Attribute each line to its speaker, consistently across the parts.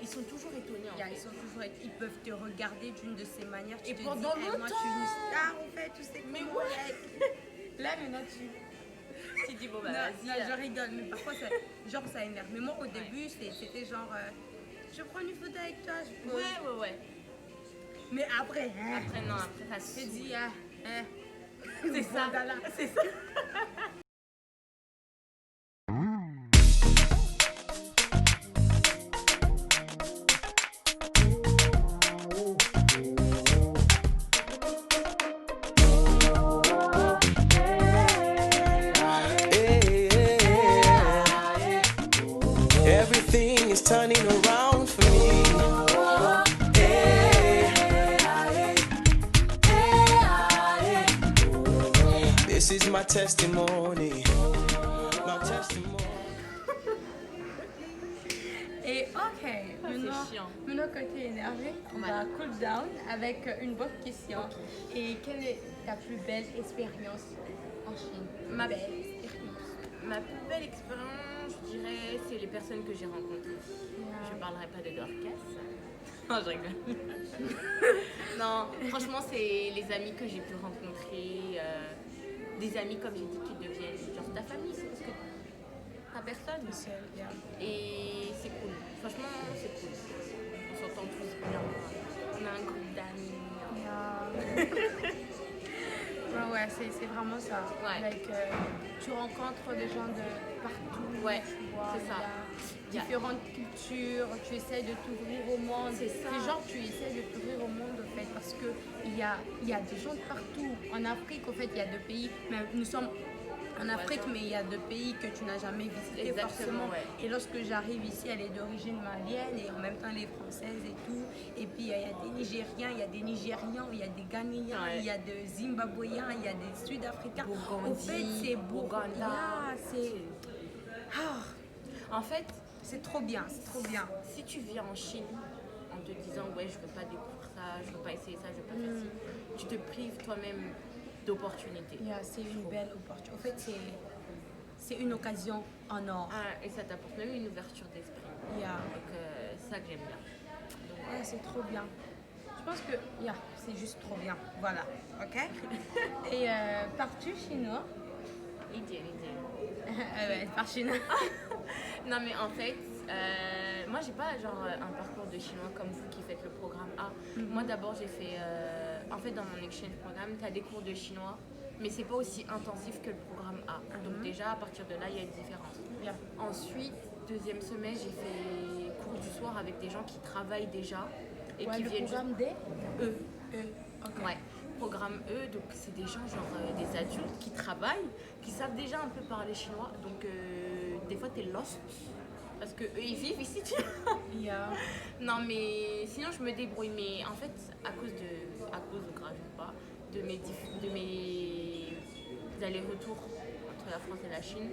Speaker 1: Ils sont toujours étonnés.
Speaker 2: Ils peuvent te regarder d'une de ces manières.
Speaker 1: Et pendant longtemps.
Speaker 2: Moi, je suis une star, en fait, tu sais.
Speaker 1: Mais
Speaker 2: comment,
Speaker 1: ouais.
Speaker 2: Là, maintenant,
Speaker 1: Tu dis, bon, bah,
Speaker 2: non,
Speaker 1: vas-y.
Speaker 2: je rigole, mais parfois, ça énerve. Mais moi, au début, c'était genre, je prends une photo avec toi, je pose.
Speaker 1: Ouais.
Speaker 2: Mais après,
Speaker 1: Après, ça se
Speaker 2: je dis,
Speaker 1: c'est ça.
Speaker 2: Voilà.
Speaker 1: C'est ça.
Speaker 3: Everything is turning around for me. This is my testimony. My testimony.
Speaker 2: Et ok, maintenant que tu es énervé, on va cool down avec une bonne question. Et quelle est ta plus belle expérience en Chine?
Speaker 1: Ma plus belle expérience, je dirais, c'est les personnes que j'ai rencontrées. Je ne parlerai pas de Dorcas. Non, je rigole. Non, franchement, c'est les amis que j'ai pu rencontrer. Des amis, comme j'ai dit, qui deviennent genre ta famille. C'est parce que ta personne. Et c'est cool. Franchement, c'est cool. On s'entend tous bien. On a un groupe d'amis.
Speaker 2: Ouais, c'est vraiment ça.
Speaker 1: Ouais.
Speaker 2: Like, tu rencontres des gens de partout.
Speaker 1: Ouais,
Speaker 2: tu vois,
Speaker 1: c'est ça.
Speaker 2: Il y a différentes cultures, tu essaies de t'ouvrir au monde.
Speaker 1: C'est ça.
Speaker 2: genre, tu essaies de t'ouvrir au monde, en fait, parce qu'il y a des gens de partout. En Afrique, en fait, il y a deux pays. Mais nous sommes en Afrique, mais il y a deux pays que tu n'as jamais visités forcément.
Speaker 1: Ouais.
Speaker 2: Et lorsque j'arrive ici, elle est d'origine malienne et en même temps elle est française et tout. Et puis il y a des Nigériens, il y a des Nigérians, il y a des Ghanéens, il y a des Zimbabwéens, il y a des Sud-Africains. En fait, c'est
Speaker 1: Bouganda. En fait,
Speaker 2: c'est trop bien, c'est trop bien.
Speaker 1: Si tu vis en Chine en te disant ouais, je veux pas découvrir ça, je veux pas essayer ça, je veux pas faire ça, tu te prives toi-même d'opportunités.
Speaker 2: C'est une belle opportunité. En fait, c'est une occasion en or.
Speaker 1: Et ça t'apporte même une ouverture d'esprit. Donc c'est ça que j'aime bien.
Speaker 2: Donc, c'est trop bien. Je pense que c'est juste trop bien. Voilà, ok. Et partout chinois. Par chinois.
Speaker 1: Non mais en fait, moi j'ai pas genre un parcours de chinois comme vous qui faites le programme A. Moi d'abord j'ai fait, en fait dans mon exchange programme, tu as des cours de chinois, mais c'est pas aussi intensif que le programme A. Donc déjà à partir de là il y a une différence. Ensuite, deuxième semestre, j'ai fait cours du soir avec des gens qui travaillent déjà et qui viennent.
Speaker 2: Le programme D.
Speaker 1: Okay. Ouais. Programme E, donc c'est des gens genre des adultes qui travaillent, qui savent déjà un peu parler chinois, donc des fois t'es lost parce que eux ils vivent ici, tu vois. Non mais sinon je me débrouille, mais en fait à cause de grave pas de mes allers-retours entre la France et la Chine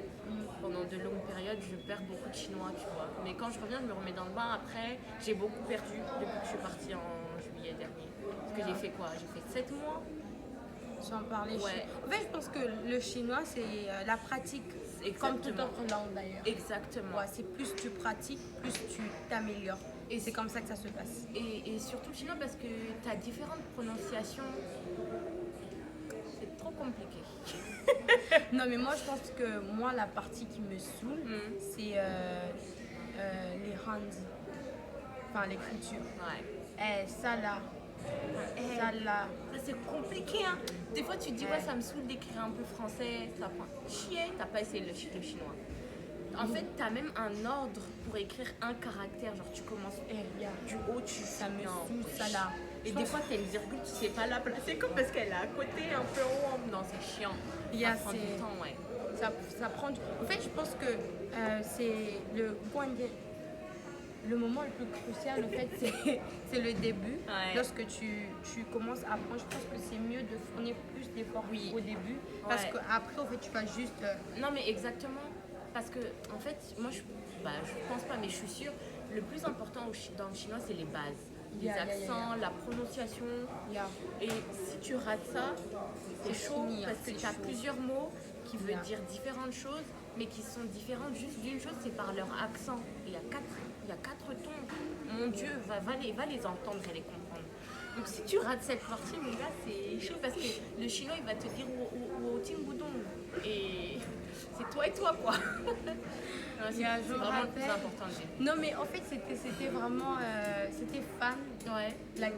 Speaker 1: pendant de longues périodes, je perds beaucoup de chinois, tu vois. Mais quand je reviens, je me remets dans le bain. Après, j'ai beaucoup perdu depuis que je suis partie en juillet dernier. Parce que j'ai fait quoi? J'ai fait 7 mois
Speaker 2: sans parler chinois. En fait, je pense que le chinois, c'est la pratique. Comme toute autre langue d'ailleurs.
Speaker 1: Exactement.
Speaker 2: C'est plus tu pratiques, plus tu t'améliores. Et c'est comme ça que ça se passe.
Speaker 1: Et surtout le chinois parce que tu as différentes prononciations. C'est trop compliqué.
Speaker 2: Non, mais moi, je pense que moi, la partie qui me saoule, c'est les hanzi. Enfin, l'écriture. Ça là.
Speaker 1: C'est compliqué, hein. Des fois, tu te dis, ça me saoule d'écrire un peu français. Ça prend chier. T'as pas essayé le chinois. En fait, t'as même un ordre pour écrire un caractère. Genre, tu commences du haut,
Speaker 2: ça me saoule, ça là.
Speaker 1: Et des fois, t'as une virgule, tu sais pas la placer comme parce qu'elle est à côté, un peu haut. Non, c'est chiant. Ça prend du temps,
Speaker 2: ça prend du... En fait, je pense que c'est le moment le plus crucial, en fait, c'est le début. Lorsque tu commences à apprendre, je pense que c'est mieux de fournir plus d'efforts au début. Parce qu'après, en fait, tu vas juste...
Speaker 1: Non, mais exactement. Parce que, en fait, moi, je pense pas, mais je suis sûre, le plus important dans le chinois, c'est les bases. Les accents, la prononciation. Et si tu rates ça, c'est chaud parce que tu as plusieurs mots qui veulent dire différentes choses, mais qui sont différentes juste d'une chose, c'est par leur accent. Il y a quatre tons. mon Dieu, va les entendre et les comprendre. Donc si tu rates cette partie, mon gars, c'est chaud parce que le chinois, il va te dire au Boudon. Et c'est toi et toi, quoi. C'est vraiment le plus important.
Speaker 2: Non, mais en fait, c'était vraiment... c'était fun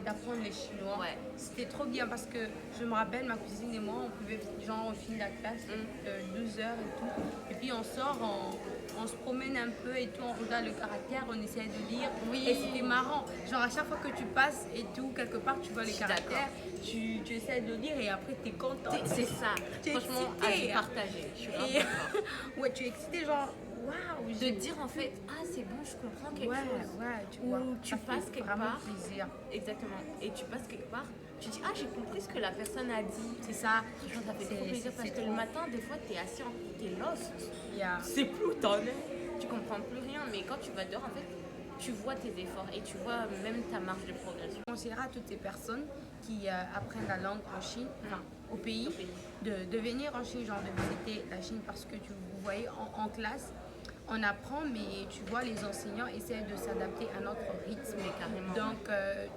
Speaker 2: d'apprendre les chinois.
Speaker 1: Ouais.
Speaker 2: C'était trop bien parce que je me rappelle, ma cousine et moi, on pouvait, genre, on finit la classe, 12 heures et tout. Et puis on sort, on se promène un peu et tout, on regarde le caractère, on essaie de lire.
Speaker 1: Oui.
Speaker 2: Et c'était marrant. Genre, à chaque fois que tu passes et tout, quelque part, tu vois les caractères, tu essaies de lire et après, t'es contente.
Speaker 1: C'est ça. Franchement, à partager. Je suis vraiment d'accord.
Speaker 2: Ouais, tu es excitée, genre... Waouh,
Speaker 1: de dire en fait, ah c'est bon, je comprends quelque chose.
Speaker 2: Ouais, tu vois.
Speaker 1: Ou tu passes quelque part.
Speaker 2: Plaisir.
Speaker 1: Exactement. Et tu passes quelque part, tu dis, ah j'ai compris ce que la personne a dit.
Speaker 2: C'est ça.
Speaker 1: Franchement, ça fait trop plaisir parce que le matin, des fois, t'es assis, t'es lost.
Speaker 2: Yeah.
Speaker 1: Tu sais plus où t'en es. Tu comprends plus rien, mais quand tu vas dehors, en fait, tu vois tes efforts et tu vois même ta marge de progression.
Speaker 2: Je conseillerais à toutes ces personnes qui apprennent la langue en Chine, au pays, de venir en Chine, genre de visiter la Chine parce que vous voyez en classe, on apprend, mais tu vois, les enseignants essaient de s'adapter à notre rythme.
Speaker 1: Mais carrément.
Speaker 2: Donc,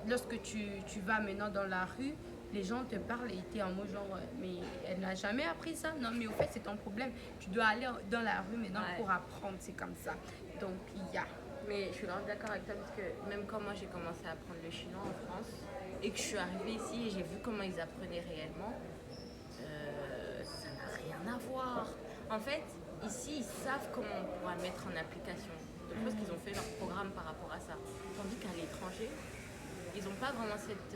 Speaker 2: lorsque tu vas maintenant dans la rue, les gens te parlent et tu es en mode genre, mais elle n'a jamais appris ça. Non, mais au fait, c'est ton problème. Tu dois aller dans la rue maintenant pour apprendre, c'est comme ça. Donc, il y a.
Speaker 1: Mais je suis grave d'accord avec toi parce que même quand moi j'ai commencé à apprendre le chinois en France et que je suis arrivée ici et j'ai vu comment ils apprenaient réellement, ça n'a rien à voir. En fait, ici, ils savent comment on pourra le mettre en application. Donc, je pense qu'ils ont fait leur programme par rapport à ça. Tandis qu'à l'étranger, ils n'ont pas vraiment cette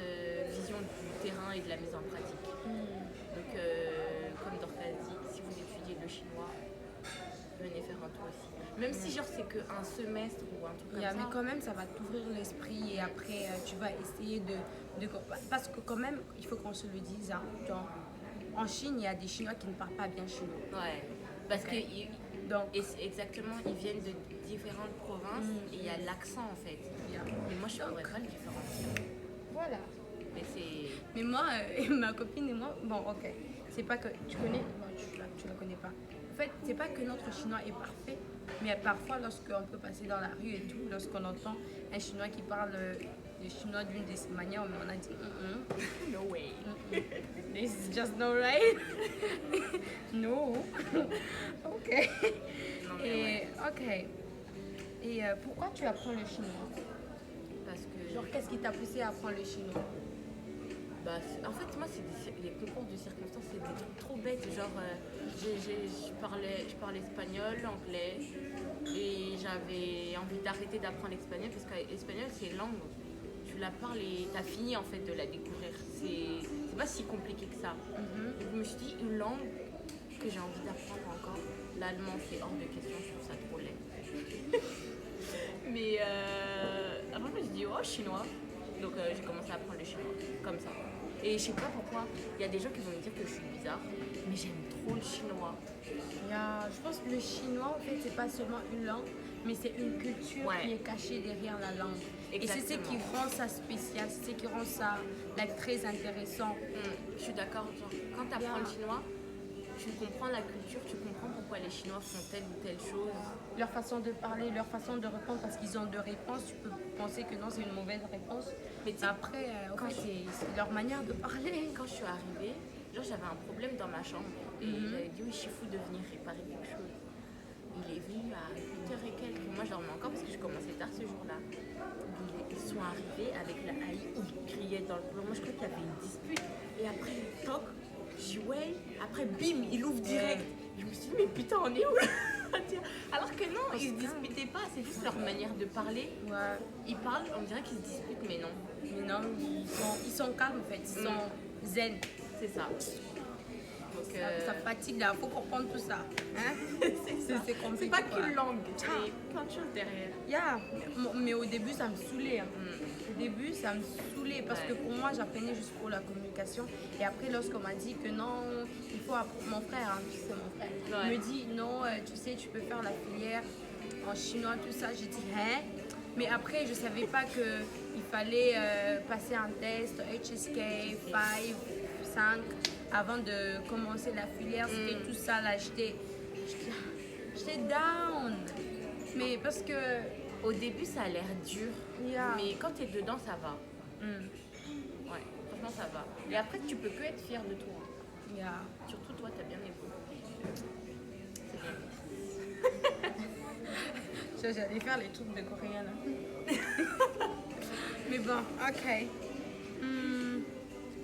Speaker 1: vision du terrain et de la mise en pratique. Donc, comme Dorcas dit, si vous étudiez le chinois, venez faire un tour aussi. Même si genre c'est qu'un semestre ou un truc comme ça.
Speaker 2: Mais quand même, ça va t'ouvrir l'esprit et après, tu vas essayer de... Parce que quand même, il faut qu'on se le dise, hein, genre, en Chine, il y a des Chinois qui ne parlent pas bien chinois.
Speaker 1: Ouais. Parce que exactement, ils viennent de différentes provinces et il y a l'accent en fait. Mais moi, je ne pourrais pas le différencier.
Speaker 2: Voilà.
Speaker 1: Mais
Speaker 2: moi, ma copine et moi, bon, ok. C'est pas que tu connais, non, tu la connais pas. En fait, c'est pas que notre chinois est parfait, mais parfois, lorsqu'on peut passer dans la rue et tout, lorsqu'on entend un chinois qui parle le chinois d'une de ces manières, on a dit
Speaker 1: no way.
Speaker 2: This is just no right. No. Ok. Ok. Et pourquoi tu apprends le chinois?
Speaker 1: Parce que...
Speaker 2: Genre, qu'est-ce qui t'a poussé à apprendre le chinois?
Speaker 1: Bah, en fait, moi, c'est les concours de circonstances, c'est des trucs trop bêtes. Genre, je parlais espagnol, anglais, et j'avais envie d'arrêter d'apprendre l'espagnol parce que l'espagnol, c'est une langue. Tu la parles et t'as fini en fait de la découvrir. C'est pas si compliqué que ça. Donc, je me suis dit, une langue que j'ai envie d'apprendre encore, l'allemand, c'est hors de question, je trouve ça trop laid. Mais après, je me suis dit, oh, chinois. Donc, j'ai commencé à apprendre le chinois, comme ça. Et je sais pas pourquoi, il y a des gens qui vont me dire que je suis bizarre, mais j'aime trop le chinois.
Speaker 2: Je pense que le chinois, en fait, c'est pas seulement une langue, mais c'est une culture qui est cachée derrière la langue. Exactement. Et c'est ce qui rend ça spécial, c'est ce qui rend ça très intéressant.
Speaker 1: Je suis d'accord. Quand tu apprends le chinois, tu comprends la culture, tu comprends pourquoi les Chinois font telle ou telle chose.
Speaker 2: Leur façon de parler, leur façon de répondre, parce qu'ils ont deux réponses, tu peux penser que non, c'est une mauvaise réponse. Mais après, c'est leur manière de parler.
Speaker 1: Quand je suis arrivée, j'avais un problème dans ma chambre et j'avais dit oui, Chifou de venir réparer quelque chose. Il est venu à 8h et quelques. Moi, je dormais encore parce que je commençais tard ce jour-là. Ils sont arrivés avec la haï, ils criaient dans le couloir. Moi, je crois qu'il y avait une dispute. Et après, toc, je dis ouais. Après, bim, il ouvre direct. Je me suis dit, mais putain, on est où là? Alors que non, ils se disputaient pas, c'est juste leur manière de parler.
Speaker 2: Ouais.
Speaker 1: Ils parlent, on dirait qu'ils se disputent, mais non.
Speaker 2: Mais non, ils sont calmes en fait, ils sont zen.
Speaker 1: C'est ça. Donc,
Speaker 2: ça fatigue là, faut comprendre tout ça. Hein?
Speaker 1: c'est compliqué. C'est pas qu'une langue, c'est plein de choses derrière.
Speaker 2: Mais au début, ça me saoulait. Hein. Au début, ça me saoulait parce que pour moi, j'apprenais juste pour la communication. Et après, lorsqu'on m'a dit que non, il faut apprendre, mon frère, hein, tu sais, mon frère, me dit non, tu sais, tu peux faire la filière en chinois, tout ça. J'ai dit, hein? Mais après, je savais pas qu'il fallait passer un test HSK 5, 5 avant de commencer la filière. C'était tout ça là. J'étais down. Mais parce que
Speaker 1: Au début, ça a l'air dur,
Speaker 2: Yeah.
Speaker 1: mais quand t'es dedans, ça va.
Speaker 2: Mm.
Speaker 1: Ouais, franchement, ça va. Et après, tu peux que être fier de toi.
Speaker 2: Yeah.
Speaker 1: Surtout toi, t'as bien évolué. C'est bien.
Speaker 2: J'allais faire les trucs de coréen là. Mais bon, ok.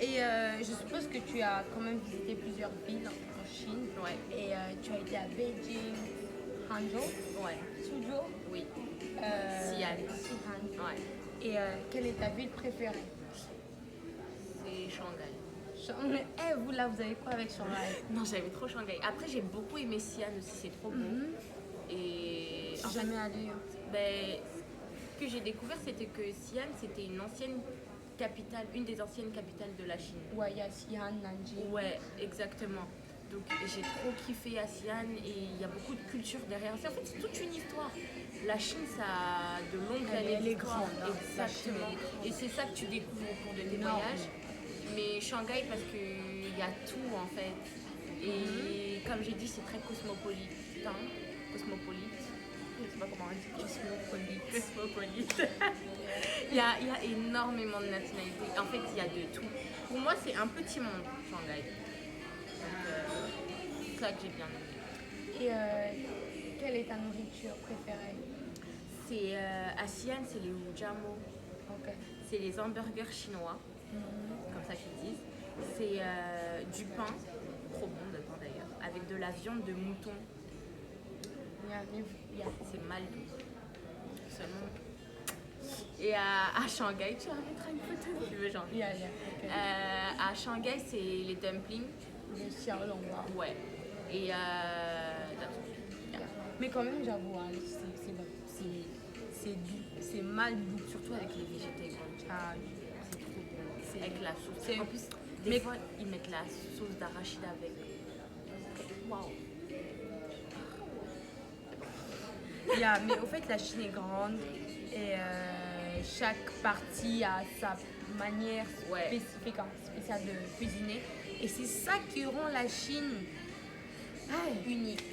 Speaker 2: Et je suppose que tu as quand même visité plusieurs villes en Chine.
Speaker 1: Ouais.
Speaker 2: Et tu as été à Beijing, Hangzhou,
Speaker 1: Ouais,
Speaker 2: Suzhou,
Speaker 1: oui.
Speaker 2: Xi'an.
Speaker 1: Ouais,
Speaker 2: Et quelle est ta ville préférée?
Speaker 1: c'est Shanghai.
Speaker 2: Vous là, vous avez quoi avec Shanghai?
Speaker 1: Non, j'aimais trop Shanghai. Après, j'ai beaucoup aimé Xi'an aussi, c'est trop beau. Et
Speaker 2: Je
Speaker 1: en
Speaker 2: suis
Speaker 1: fait,
Speaker 2: jamais allée.
Speaker 1: ben, ce que j'ai découvert, c'était que Xi'an, c'était une ancienne capitale, une des anciennes capitales de la Chine.
Speaker 2: Ouais, il y a Xi'an, Nanjing.
Speaker 1: Ouais, exactement. Donc j'ai trop kiffé à Xi'an et il y a beaucoup de culture derrière. En fait, c'est toute une histoire. La Chine, ça a de longues
Speaker 2: Elle
Speaker 1: années
Speaker 2: est
Speaker 1: d'histoire.
Speaker 2: grande, hein. La Chine,
Speaker 1: Exactement.
Speaker 2: elle est grande.
Speaker 1: Et c'est ça que tu découvres au cours de tes
Speaker 2: Énorme.
Speaker 1: voyages. Mais Shanghai, parce qu'il y a tout en fait. Et comme j'ai dit, c'est très cosmopolitain. Cosmopolite. Je sais pas comment on dit.
Speaker 2: Cosmopolite.
Speaker 1: Cosmopolite. il y a énormément de nationalités. En fait, il y a de tout. Pour moi, c'est un petit monde, Shanghai. Donc, c'est ça que j'ai bien aimé.
Speaker 2: Et quelle est ta nourriture préférée?
Speaker 1: C'est à Xi'an, c'est les wujamo.
Speaker 2: Ok.
Speaker 1: C'est les hamburgers chinois, comme ça qu'ils disent. C'est du pain, trop bon de pain d'ailleurs, avec de la viande de mouton. C'est mal doux. Seulement. Et à Shanghai, tu remettras une photo si tu veux, genre.
Speaker 2: Ok.
Speaker 1: À Shanghai, c'est les dumplings.
Speaker 2: Le xiaolongbao.
Speaker 1: Ouais. Et yeah.
Speaker 2: Mais quand même, j'avoue, hein, c'est doux, c'est mal doux.
Speaker 1: Surtout avec les végétales.
Speaker 2: Ah,
Speaker 1: C'est trop bon. Avec la sauce.
Speaker 2: c'est-
Speaker 1: En plus,
Speaker 2: mais-
Speaker 1: des fois, ils mettent la sauce d'arachide avec. Waouh.
Speaker 2: Mais au fait, la Chine est grande et chaque partie a sa manière
Speaker 1: Ouais.
Speaker 2: spécifique, spéciale de cuisiner. Et c'est ça qui rend la Chine unique.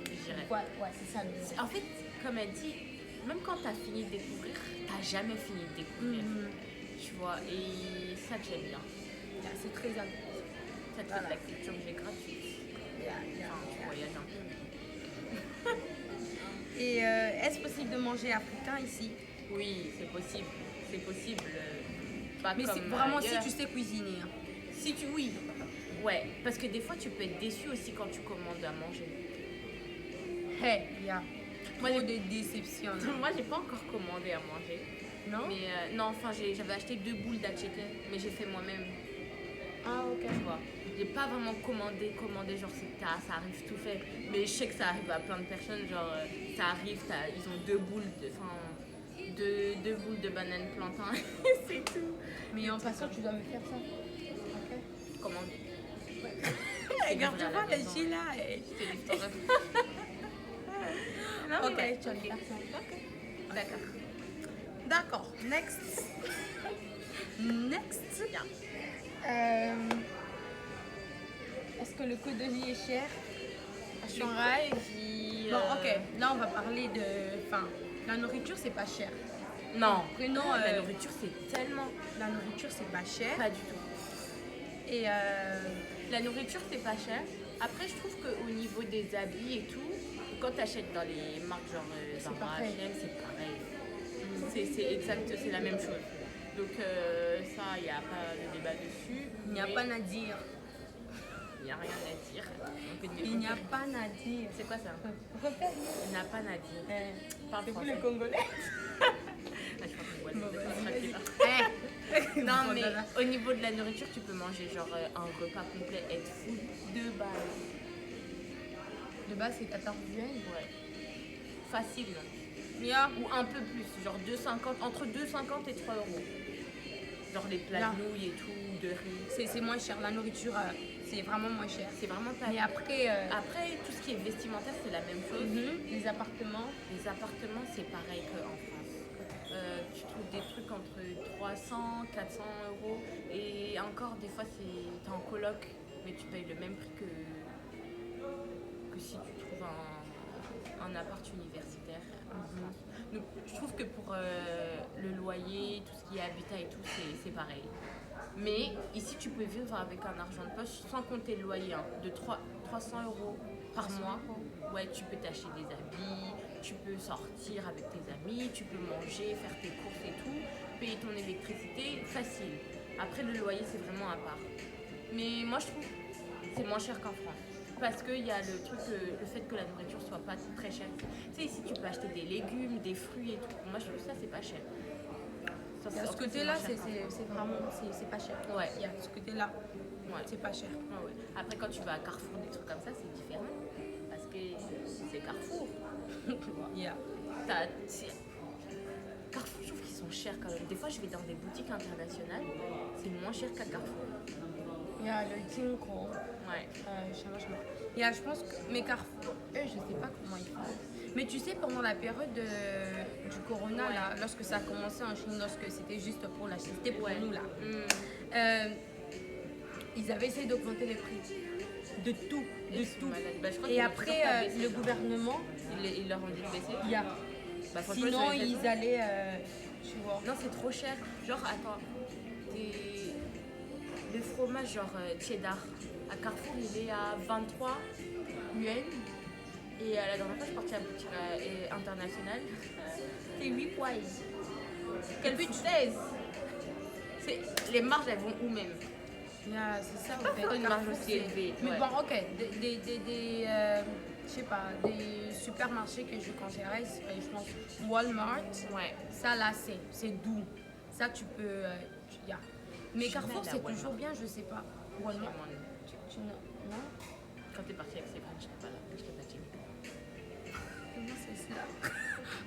Speaker 1: Je dirais.
Speaker 2: Ouais, c'est ça le mot.
Speaker 1: En fait, comme elle dit, même quand t'as fini de découvrir, t'as jamais fini de découvrir. Tu vois, et ça que j'aime bien.
Speaker 2: C'est très important.
Speaker 1: Ça te fait de la culture G gratuite. Enfin, tu voyages un peu.
Speaker 2: Et est-ce possible de manger africain ici?
Speaker 1: Oui, c'est possible. C'est possible. Pas
Speaker 2: Mais
Speaker 1: comme
Speaker 2: c'est vraiment
Speaker 1: ailleurs.
Speaker 2: si tu sais cuisiner. Hein.
Speaker 1: Si tu. Oui. Ouais, parce que des fois, tu peux être déçu aussi quand tu commandes à manger.
Speaker 2: Moi, j'ai des déceptions. là.
Speaker 1: Moi, j'ai pas encore commandé à manger.
Speaker 2: Non?
Speaker 1: Mais non, enfin, j'avais acheté 2 boules d'achete, mais j'ai fait moi-même.
Speaker 2: Ah, ok.
Speaker 1: Tu vois. J'ai pas vraiment commandé, genre ça arrive tout fait. Mais je sais que ça arrive à plein de personnes, genre ça arrive, ils ont 2 boules deux boules de banane plantain, c'est tout.
Speaker 2: Mais en passant, tu dois me faire ça. Ok.
Speaker 1: Comment
Speaker 2: Regarde-moi la Chine là.
Speaker 1: c'est l'histoire.
Speaker 2: Ok, tu vas me faire ça.
Speaker 1: D'accord.
Speaker 2: D'accord. Next. Next.
Speaker 1: Bien.
Speaker 2: Est-ce que le coût de vie est cher à
Speaker 1: Shanghai,
Speaker 2: Shanghai?
Speaker 1: puis,
Speaker 2: Bon, ok. Là, on va parler de. Enfin, la nourriture, c'est pas cher.
Speaker 1: Non,
Speaker 2: Prenons
Speaker 1: la nourriture, c'est tellement
Speaker 2: la nourriture, c'est pas cher.
Speaker 1: pas du tout.
Speaker 2: Et
Speaker 1: La nourriture, c'est pas cher. Après, je trouve qu'au niveau des habits et tout, quand tu achètes dans les marques genre Zara,
Speaker 2: pareil.
Speaker 1: H&M, c'est pareil. C'est exact, c'est la même chose. Donc ça, il n'y a pas de débat dessus.
Speaker 2: il n'y a
Speaker 1: mais
Speaker 2: pas à dire.
Speaker 1: Il n'y a rien à dire.
Speaker 2: Il n'y a pas à dire.
Speaker 1: C'est quoi ça?
Speaker 2: Repère.
Speaker 1: Il n'y a pas à dire. Parle
Speaker 2: C'est vous
Speaker 1: français.
Speaker 2: les Congolais.
Speaker 1: Ah, je crois qu'on voit
Speaker 2: Bon,
Speaker 1: les
Speaker 2: vas-y,
Speaker 1: deux
Speaker 2: vas-y.
Speaker 1: Non,
Speaker 2: Bon,
Speaker 1: mais
Speaker 2: dada.
Speaker 1: au niveau de la nourriture, tu peux manger genre un repas complet, être full de base.
Speaker 2: De base, c'est 14 yuan.
Speaker 1: Ouais. Facile, non?
Speaker 2: Yeah.
Speaker 1: Ou un peu plus, genre 2,50, entre 2,50 et 3 euros. Genre les plats
Speaker 2: Là.
Speaker 1: de nouilles et tout, de riz.
Speaker 2: C'est moins cher. La nourriture, c'est vraiment moins cher.
Speaker 1: C'est vraiment pas.
Speaker 2: Mais après,
Speaker 1: Après, tout ce qui est vestimentaire, c'est la même chose.
Speaker 2: les appartements,
Speaker 1: Les appartements, c'est pareil qu'en France. Tu trouves des trucs entre 300, 400 euros. Et encore, des fois, t'es en coloc, mais tu payes le même prix que si tu trouves un appart universitaire en France. Donc, je trouve que pour le loyer, tout ce qui est habitat et tout, c'est pareil. Mais ici, tu peux vivre avec un argent de poche sans compter le loyer, hein, de 300 euros par mois. Ouais, tu peux t'acheter des habits, tu peux sortir avec tes amis, tu peux manger, faire tes courses et tout, payer ton électricité, facile. Après, le loyer, c'est vraiment à part. Mais moi, je trouve que c'est moins cher qu'en France. Parce qu'il y a le truc, le fait que la nourriture soit pas très chère. Tu sais, ici, tu peux acheter des légumes, des fruits et tout. Moi, je trouve ça, c'est pas cher. Ça,
Speaker 2: Ce côté-là, c'est vraiment, c'est pas cher.
Speaker 1: Ouais.
Speaker 2: Il y a ce côté-là,
Speaker 1: Ouais.
Speaker 2: c'est pas cher.
Speaker 1: Ouais, ouais. Après, quand tu vas à Carrefour, des trucs comme ça, c'est différent. Parce que c'est Carrefour.
Speaker 2: Yeah.
Speaker 1: Carrefour, je trouve qu'ils sont chers quand même. Des fois, je vais dans des boutiques internationales, c'est moins cher qu'à Carrefour.
Speaker 2: Il y a le Tinko.
Speaker 1: Ouais.
Speaker 2: Je pense que mes Carrefour, eux, je sais pas comment ils font. Mais tu sais, pendant la période du corona, là, lorsque ça a commencé en Chine, lorsque c'était juste pour la Chine, c'était pour nous là. Ils avaient essayé d'augmenter les prix. De tout, de tout.
Speaker 1: Bah, je crois
Speaker 2: Et
Speaker 1: qu'ils
Speaker 2: après,
Speaker 1: ont toujours pas baissé,
Speaker 2: le
Speaker 1: ça.
Speaker 2: gouvernement,
Speaker 1: Ils leur ont dit de baisser.
Speaker 2: il y a.
Speaker 1: Bah, franchement,
Speaker 2: Sinon,
Speaker 1: avaient raison.
Speaker 2: ils allaient, tu vois.
Speaker 1: Non, c'est trop cher. Genre, attends, le fromage genre cheddar à Carrefour, il est à 23 yuan. Et la dernière fois, je suis partie à la boutique internationale. C'est 8 poils. Quelle foutaise! Les marges, elles vont où même?
Speaker 2: Yeah, c'est ça,
Speaker 1: Pas faire une marge aussi élevée.
Speaker 2: Mais
Speaker 1: Ouais.
Speaker 2: bon, ok, je sais pas, des supermarchés que je conseillerais, je pense Walmart,
Speaker 1: Ouais.
Speaker 2: ça là c'est doux. Ça tu peux, yeah. Mais
Speaker 1: Je suis
Speaker 2: Carrefour
Speaker 1: mal à
Speaker 2: c'est
Speaker 1: Walmart.
Speaker 2: toujours bien, je sais pas. Walmart, non?
Speaker 1: Quand t'es partie avec ses frères, j'étais pas là. J'étais pas timide.
Speaker 2: Comment c'est ça?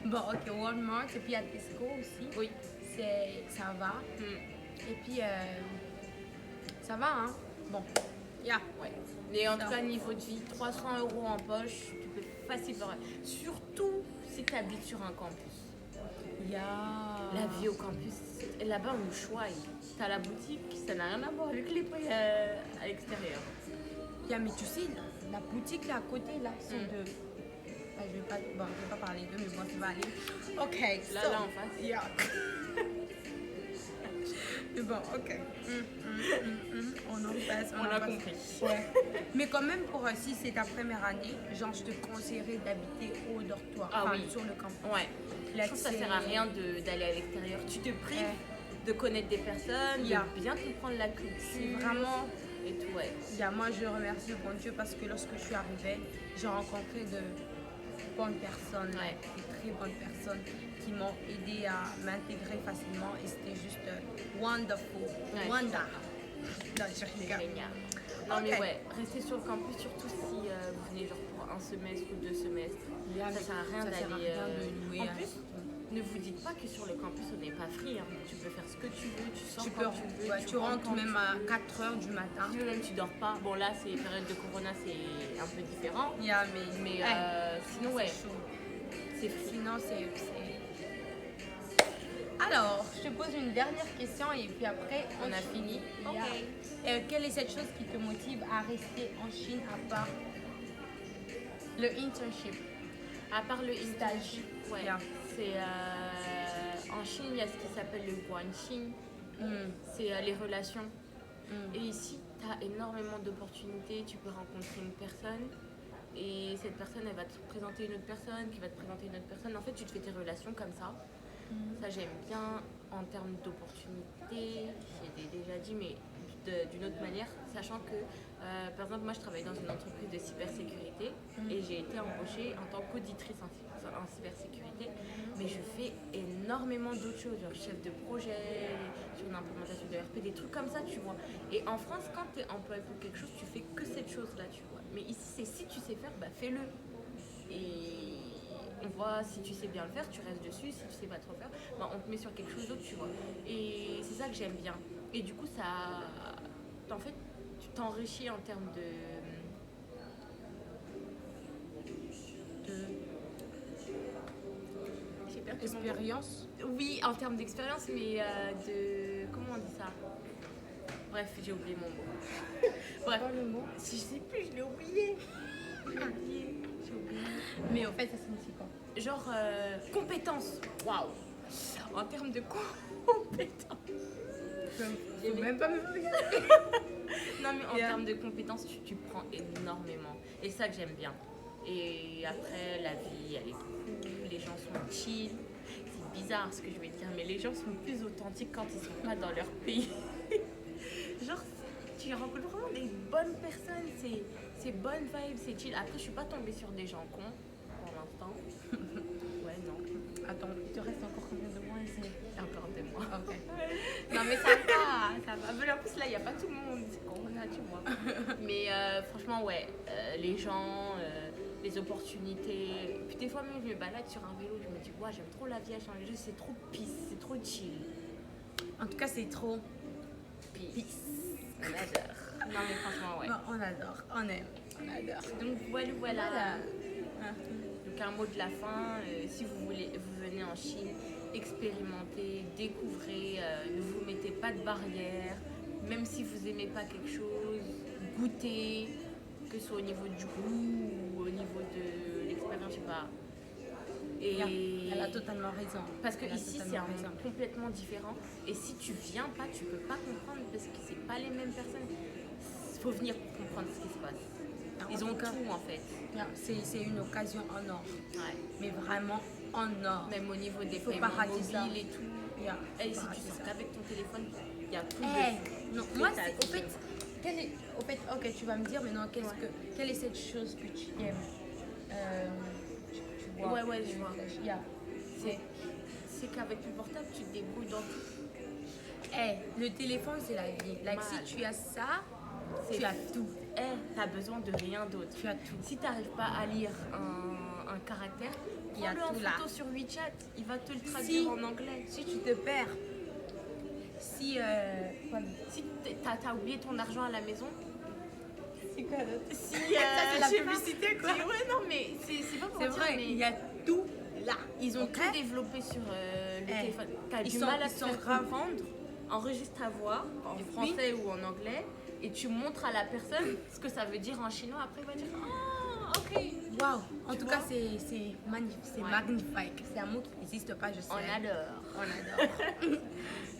Speaker 2: Bon, ok, Walmart, et puis il y a Tesco aussi.
Speaker 1: Oui.
Speaker 2: Ça va.
Speaker 1: Hmm.
Speaker 2: Et puis, ça va, hein? Bon, yeah.
Speaker 1: Ouais. Mais en
Speaker 2: Ça.
Speaker 1: tout cas, niveau de vie, 300 euros en poche, tu peux facilement. Surtout si tu habites sur un campus.
Speaker 2: Yeah.
Speaker 1: La vie au campus, là-bas, on nous choisit. T'as la boutique, ça n'a rien à voir avec les prix à l'extérieur.
Speaker 2: Yeah, mais tu sais, la boutique là à côté, là, sont de. Ah, je vais pas parler d'eux, mais bon, ça va aller. Ok,
Speaker 1: Là,
Speaker 2: so-
Speaker 1: là en face.
Speaker 2: Yeah. Mais bon, ok. On en passe.
Speaker 1: On
Speaker 2: en
Speaker 1: a
Speaker 2: passe.
Speaker 1: compris.
Speaker 2: Ouais. Mais quand même, pour si c'est ta première année, genre, je te conseillerais d'habiter au dortoir,
Speaker 1: Ah
Speaker 2: enfin,
Speaker 1: oui.
Speaker 2: sur le campus.
Speaker 1: Ouais.
Speaker 2: Là,
Speaker 1: Je trouve que ça
Speaker 2: c'est-
Speaker 1: sert à rien d'aller à l'extérieur. Tu te prives de connaître des personnes,
Speaker 2: Yeah.
Speaker 1: de bien comprendre la
Speaker 2: C'est
Speaker 1: culture.
Speaker 2: vraiment.
Speaker 1: Et tout, ouais.
Speaker 2: Yeah, moi, je remercie le bon Dieu parce que lorsque je suis arrivée, j'ai rencontré de bonnes personnes,
Speaker 1: Ouais.
Speaker 2: de très bonnes personnes qui m'ont aidé à m'intégrer facilement et c'était juste wonderful.
Speaker 1: Ouais,
Speaker 2: Wonder. Non, je
Speaker 1: C'est
Speaker 2: rigole.
Speaker 1: génial. Non
Speaker 2: Ok.
Speaker 1: mais ouais, restez sur le campus, surtout si vous venez genre pour un semestre ou 2 semestres.
Speaker 2: Yeah,
Speaker 1: Ça
Speaker 2: mais
Speaker 1: sert à rien
Speaker 2: ça sert à
Speaker 1: d'aller.
Speaker 2: rien de louer
Speaker 1: En
Speaker 2: un-
Speaker 1: plus, ne vous dites pas que sur le campus on n'est pas free. Hein. Tu peux faire ce que tu veux, tu sors
Speaker 2: Tu peux,
Speaker 1: quand tu veux.
Speaker 2: ouais, tu rentres
Speaker 1: quand
Speaker 2: même à 4 h du matin.
Speaker 1: Si même tu dors pas. Bon là c'est période de corona, c'est un peu différent.
Speaker 2: Yeah,
Speaker 1: Mais
Speaker 2: hey,
Speaker 1: sinon ouais,
Speaker 2: c'est chaud.
Speaker 1: c'est free.
Speaker 2: Sinon, c'est. Alors, je te pose une dernière question et puis après,
Speaker 1: On a fini.
Speaker 2: Yeah. Quelle est cette chose qui te motive à rester en Chine à part le internship?
Speaker 1: À part le internship, ouais.
Speaker 2: Yeah.
Speaker 1: C'est en Chine, il y a ce qui s'appelle le guanxin.
Speaker 2: Mm.
Speaker 1: C'est les relations.
Speaker 2: Mm.
Speaker 1: Et ici, tu as énormément d'opportunités. Tu peux rencontrer une personne et cette personne, elle va te présenter une autre personne qui va te présenter une autre personne. En fait, tu te fais tes relations comme ça. Ça, j'aime bien en termes d'opportunités. J'ai déjà dit, mais d'une autre manière, sachant que, par exemple, moi, je travaille dans une entreprise de cybersécurité et j'ai été embauchée en tant qu'auditrice en cybersécurité. Mais je fais énormément d'autres choses, genre chef de projet, sur une implémentation de RP, des trucs comme ça, tu vois. Et en France, quand tu es employé pour quelque chose, tu fais que cette chose-là, tu vois. Mais ici, c'est si tu sais faire, bah fais-le. Et on voit si tu sais bien le faire, tu restes dessus. Si tu sais pas trop faire, bah on te met sur quelque chose d'autre, tu vois. Et c'est ça que j'aime bien. Et du coup, ça. En fait, tu t'enrichis en termes de j'ai perdu mon mot.
Speaker 2: Expérience.
Speaker 1: Oui, en termes d'expérience, mais de. Comment on dit ça? Bref, j'ai oublié mon mot. Bref,
Speaker 2: Pas le mot.
Speaker 1: si je sais plus, je l'ai oublié.
Speaker 2: Mais au fait, ça signifie quoi?
Speaker 1: Genre, compétence. Waouh. En termes de compétences.
Speaker 2: Faut même pas me regarder.
Speaker 1: Non, mais en termes de compétences, tu prends énormément. Et ça que j'aime bien. Et après, la vie, elle est cool, les gens sont chill. C'est bizarre ce que je vais dire, mais les gens sont plus authentiques quand ils sont pas dans leur pays. Genre, tu rencontres vraiment des bonnes personnes, c'est bonne vibe, c'est chill. Après, je suis pas tombée sur des gens cons pour l'instant. Ouais, non.
Speaker 2: Attends, il te reste encore combien de mois ici?
Speaker 1: Encore 2 mois.
Speaker 2: Ok.
Speaker 1: Non, mais ça va, ça va. Mais en plus, là, il n'y a pas tout le monde, c'est Corona, tu vois. Mais franchement, ouais, les gens, les opportunités. Puis des fois, même, je me balade sur un vélo, je me dis, ouais, j'aime trop la vie à changer, c'est trop peace, c'est trop chill.
Speaker 2: En tout cas, c'est trop.
Speaker 1: Peace. On adore. Non, mais franchement, ouais.
Speaker 2: Bon, on adore, on aime, on adore.
Speaker 1: Donc, voilà.
Speaker 2: Voilà.
Speaker 1: Donc, un mot de la fin, si vous venez en Chine, expérimentez, découvrez, ne vous mettez pas de barrières, même si vous n'aimez pas quelque chose, goûtez, que ce soit au niveau du goût ou au niveau de l'expérience, je sais pas. Et
Speaker 2: Elle a totalement raison.
Speaker 1: parce que
Speaker 2: Elle a
Speaker 1: ici c'est
Speaker 2: totalement
Speaker 1: un
Speaker 2: raison.
Speaker 1: monde complètement différent et si tu viens pas, tu peux pas comprendre parce que c'est pas les mêmes personnes. Il faut venir pour comprendre ce qui se passe. Ils ont tout en fait.
Speaker 2: C'est une occasion en or,
Speaker 1: Ouais.
Speaker 2: mais vraiment en or.
Speaker 1: Même au niveau des
Speaker 2: Faut
Speaker 1: paiements
Speaker 2: pas rater ça.
Speaker 1: mobiles et tout. Et si tu sors qu'avec ton téléphone, il y a plus de...
Speaker 2: Non, moi, c'est au fait, ok, tu vas me dire maintenant, quelle est cette chose que tu aimes? Tu vois,
Speaker 1: Ouais, je vois.
Speaker 2: Yeah.
Speaker 1: C'est qu'avec le portable, tu te débrouilles dans tout.
Speaker 2: Le téléphone, c'est la vie. Like,
Speaker 1: Mal.
Speaker 2: si tu as ça, tu as tout.
Speaker 1: T'as besoin de rien d'autre.
Speaker 2: Tu as tout.
Speaker 1: Si t'arrives pas à lire un caractère,
Speaker 2: Il y a
Speaker 1: prends-le en
Speaker 2: tout là.
Speaker 1: photo sur WeChat, il va te le traduire en anglais.
Speaker 2: Si tu te perds, si
Speaker 1: Si t'as oublié ton argent à la maison,
Speaker 2: c'est quoi d'autre?
Speaker 1: si
Speaker 2: Ça, c'est la
Speaker 1: je sais pas,
Speaker 2: publicité, quoi.
Speaker 1: Ouais, non, mais c'est pas pour
Speaker 2: C'est
Speaker 1: dire,
Speaker 2: vrai,
Speaker 1: mais
Speaker 2: il y a tout là.
Speaker 1: ils ont
Speaker 2: Ok.
Speaker 1: tout développé sur le téléphone. T'as
Speaker 2: ils
Speaker 1: du
Speaker 2: sont-
Speaker 1: mal à
Speaker 2: ils
Speaker 1: te
Speaker 2: sont
Speaker 1: faire
Speaker 2: graves.
Speaker 1: comprendre, enregistre ta voix en
Speaker 2: Et puis
Speaker 1: français ou en anglais et tu montres à la personne ce que ça veut dire en chinois. Après, il va dire ah, ok.
Speaker 2: Waouh. En
Speaker 1: Tu
Speaker 2: tout
Speaker 1: vois?
Speaker 2: cas, c'est magnifique, c'est
Speaker 1: Ouais.
Speaker 2: magnifique. C'est un mot qui n'existe pas, je sais.
Speaker 1: On adore.
Speaker 2: On adore.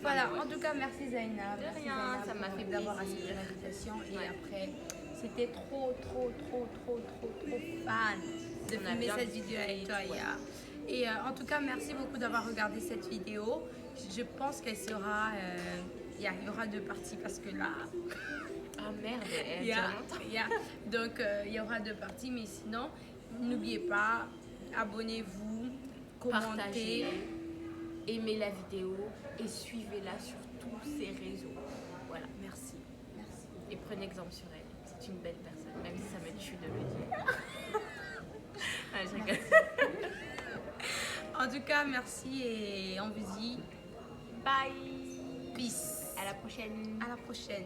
Speaker 2: Voilà, en tout cas, merci Zainab.
Speaker 1: De
Speaker 2: Merci
Speaker 1: rien,
Speaker 2: Zainab
Speaker 1: ça m'a
Speaker 2: pour-
Speaker 1: fait
Speaker 2: d'avoir
Speaker 1: plaisir.
Speaker 2: accepté l'invitation. Et
Speaker 1: Ouais.
Speaker 2: après, c'était trop fan de
Speaker 1: On a
Speaker 2: filmer
Speaker 1: bien
Speaker 2: cette vidéo avec
Speaker 1: discuté,
Speaker 2: toi,
Speaker 1: ouais.
Speaker 2: Ya. Et en tout cas, merci beaucoup d'avoir regardé cette vidéo. Je pense qu'elle sera... il y aura 2 parties parce que là...
Speaker 1: Ah merde, elle
Speaker 2: Yeah,
Speaker 1: dure longtemps.
Speaker 2: yeah. Donc, il y aura 2 parties, mais sinon, n'oubliez pas, abonnez-vous, commentez.
Speaker 1: Partagez, aimez la vidéo et suivez-la sur tous ses réseaux. Voilà, merci.
Speaker 2: Merci.
Speaker 1: Et prenez exemple sur elle. C'est une belle personne, même si ça me tue de le dire. Ouais, je rigole.
Speaker 2: En tout cas, merci et on vous dit
Speaker 1: Bye.
Speaker 2: peace.
Speaker 1: À la prochaine.
Speaker 2: À la prochaine.